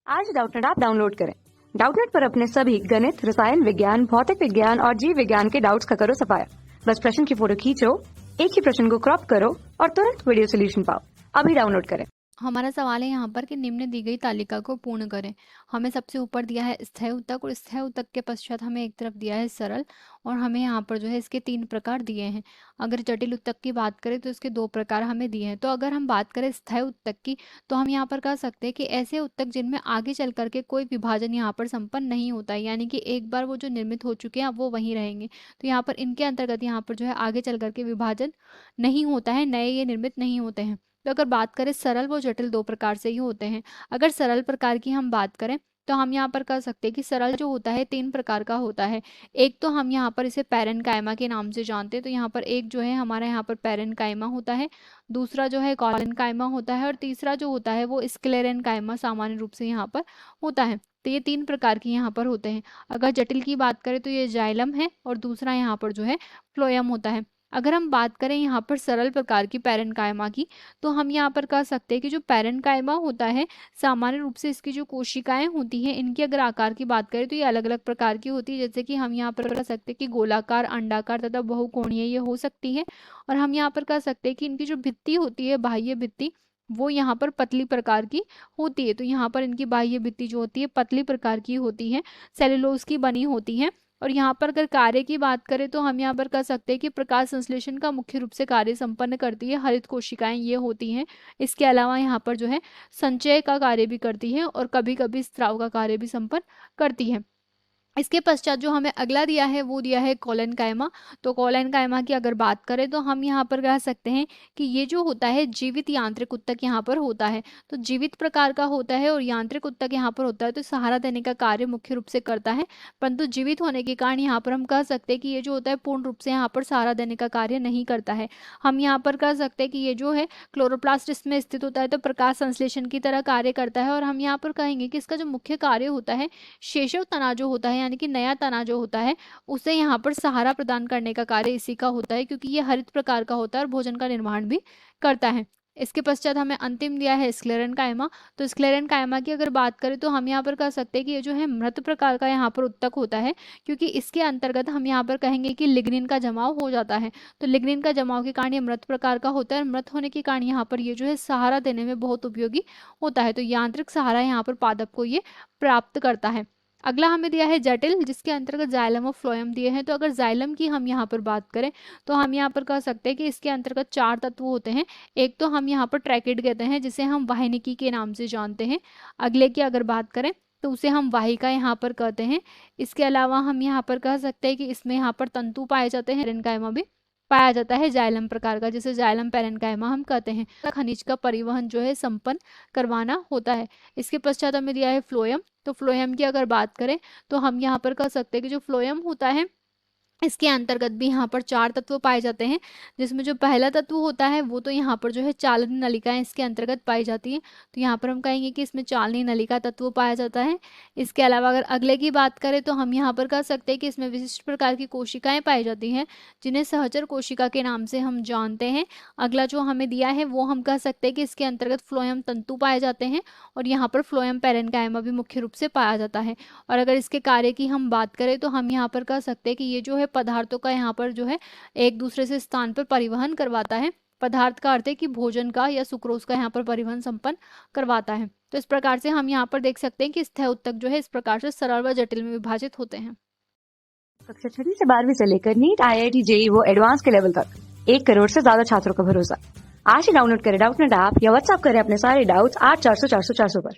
आज Doubtnut app download करें। Doubtnut पर अपने सभी गणित, रसायन विज्ञान, भौतिक विज्ञान और जीव विज्ञान के डाउट्स का करो सफाया। बस प्रश्न की फोटो खींचो, एक ही प्रश्न को क्रॉप करो और तुरंत वीडियो सोल्यूशन पाओ। अभी डाउनलोड करें। हमारा सवाल है यहाँ पर कि निम्न दी गई तालिका को पूर्ण करें। हमें सबसे ऊपर दिया है स्थायी उत्तक और स्थायी उत्तक के पश्चात हमें एक तरफ दिया है सरल और हमें यहाँ पर जो है इसके 3 प्रकार दिए हैं। अगर जटिल उत्तक की बात करें तो इसके 2 प्रकार हमें दिए हैं। तो अगर हम बात करें स्थायी उत्तक की तो हम यहाँ पर कह सकते हैं कि ऐसे उत्तक जिनमें आगे चल करके कोई विभाजन यहाँ पर संपन्न नहीं होता है, यानी कि एक बार वो जो निर्मित हो चुके हैं अब वो वहीं रहेंगे। तो यहाँ पर इनके अंतर्गत यहाँ पर जो है आगे चल करके विभाजन नहीं होता है, नए ये निर्मित नहीं होते हैं। तो अगर बात करें सरल व जटिल 2 प्रकार से ही होते हैं। अगर सरल प्रकार की हम बात करें तो हम यहाँ पर कह सकते हैं कि सरल जो होता है 3 प्रकार का होता है। एक तो हम यहाँ पर इसे पैरेन्काइमा के नाम से जानते हैं। तो यहाँ पर एक जो है हमारा यहाँ पर पैरेन्काइमा होता है, दूसरा जो है कॉलेनकाइमा होता है और तीसरा जो होता है वो स्क्लेरेन्काइमा सामान्य रूप से यहाँ पर होता है। तो ये 3 प्रकार के यहाँ पर होते हैं। अगर जटिल की बात करें तो ये जाइलम है और दूसरा यहाँ पर जो है फ्लोएम होता है। अगर हम बात करें यहाँ पर सरल प्रकार की पैरेन्काइमा की तो हम यहाँ पर कह सकते हैं कि जो पैरेन्काइमा होता है सामान्य रूप से इसकी जो कोशिकाएं होती हैं इनकी अगर आकार की बात करें तो ये अलग अलग प्रकार की होती है। जैसे कि हम यहाँ पर कह सकते हैं कि गोलाकार, अंडाकार तथा बहुकोणीय ये हो सकती है। और हम यहाँ पर कह सकते हैं कि इनकी जो भित्ति होती है, बाह्य भित्ति, वो यहाँ पर पतली प्रकार की होती है। तो यहाँ पर इनकी बाह्य भित्ति जो होती है पतली प्रकार की होती है, सेलुलोज की बनी होती है। और यहाँ पर अगर कार्य की बात करें तो हम यहाँ पर कह सकते हैं कि प्रकाश संश्लेषण का मुख्य रूप से कार्य संपन्न करती है हरित कोशिकाएं ये होती हैं। इसके अलावा यहाँ पर जो है संचय का कार्य भी करती है और कभी कभी स्त्राव का कार्य भी संपन्न करती है। इसके पश्चात जो हमें अगला दिया है वो दिया है कॉलेनकाइमा। तो कॉलेनकाइमा की अगर बात करें तो हम यहाँ पर कह सकते हैं कि ये जो होता है जीवित यांत्रिक उत्तक यहाँ पर होता है। तो जीवित प्रकार का होता है और यांत्रिक उत्तक यहाँ पर होता है तो सहारा देने का कार्य मुख्य रूप से करता है, परंतु जीवित होने के कारण यहाँ पर हम कह सकते हैं कि ये जो होता है पूर्ण रूप से यहाँ पर सहारा देने का कार्य नहीं करता है। हम यहाँ पर कह सकते हैं कि ये जो है क्लोरोप्लास्ट इसमें स्थित होता है तो प्रकाश संश्लेषण की तरह कार्य करता है। और हम यहाँ पर कहेंगे कि इसका जो मुख्य कार्य होता है शेषव तना जो होता है, यानी कि नया तना जो होता है उसे यहाँ पर सहारा प्रदान करने का कार्य इसी का होता है, क्योंकि ये हरित प्रकार का होता है और भोजन का निर्माण भी करता है। इसके पश्चात हमें अंतिम दिया है स्क्लेरेन्काइमा। तो स्क्लेरेन्काइमा की अगर बात करें तो हम यहाँ पर कह सकते हैं कि ये जो है मृत प्रकार का यहाँ पर उत्तक होता है, क्योंकि इसके अंतर्गत हम यहाँ पर कहेंगे कि लिग्निन का जमाव हो जाता है। तो लिग्निन का जमाव के कारण ये मृत प्रकार का होता है और मृत होने के कारण यहाँ पर ये जो है सहारा देने में बहुत उपयोगी होता है। तो यांत्रिक सहारा यहाँ पर पादप को ये प्राप्त करता है। अगला हमें दिया है जटिल, जिसके अंतर्गत जाइलम और फ्लोएम दिए हैं। तो अगर जाइलम की हम यहाँ पर बात करें तो हम यहाँ पर कह सकते हैं कि इसके अंतर्गत 4 तत्व होते हैं। एक तो हम यहाँ पर ट्रैकिड कहते हैं जिसे हम वाहिनिकी के नाम से जानते हैं। अगले की अगर बात करें तो उसे हम वाहिका यहाँ पर कहते हैं। इसके अलावा हम यहाँ पर कह सकते हैं कि इसमें यहाँ पर तंतु पाए जाते हैं, पैरेन्काइमा भी पाया जाता है जाइलम प्रकार का, जिसे जाइलम पैरेन्काइमा हम कहते हैं। खनिज का परिवहन जो है संपन्न करवाना होता है। इसके पश्चात हमें दिया है फ्लोएम। तो फ्लोएम की अगर बात करें तो हम यहाँ पर कह सकते हैं कि जो फ्लोएम होता है इसके अंतर्गत भी यहाँ पर 4 तत्व पाए जाते हैं, जिसमें जो पहला तत्व होता है वो तो यहाँ पर जो है चालनी नलिकाएं इसके अंतर्गत पाई जाती हैं। तो यहाँ पर हम कहेंगे कि इसमें चालनी नलिका तत्व पाया जाता है। इसके अलावा अगर अगले की बात करें तो हम यहाँ पर कह सकते हैं कि इसमें विशिष्ट प्रकार की कोशिकाएं पाई जाती हैं, जिन्हें सहचर कोशिका के नाम से हम जानते हैं। अगला जो हमें दिया है वो हम कह सकते हैं कि इसके अंतर्गत फ्लोएम तंतु पाए जाते हैं और यहाँ पर फ्लोएम पैरेन्काइमा भी मुख्य रूप से पाया जाता है। और अगर इसके कार्य की हम बात करें तो हम यहाँ पर कह सकते हैं कि ये जो है पदार्थों का यहाँ पर जो है एक दूसरे से स्थान पर परिवहन करवाता है। पदार्थ का अर्थ है कि भोजन का या सुक्रोज का यहाँ पर परिवहन संपन्न करवाता है। तो इस प्रकार से हम यहाँ पर देख सकते हैं कि स्थायी उत्तक जो है इस प्रकार से सरल व जटिल में विभाजित होते हैं। कक्षा 6 से 12वीं से लेकर नीट, IIT, JEE वो एडवांस के लेवल तक 1 करोड़ से ज्यादा छात्रों का भरोसा। आज ही डाउनलोड करें डाउटनेट ऐप या व्हाट्सएप करें अपने सारे डाउट्स 8400 400 400 पर।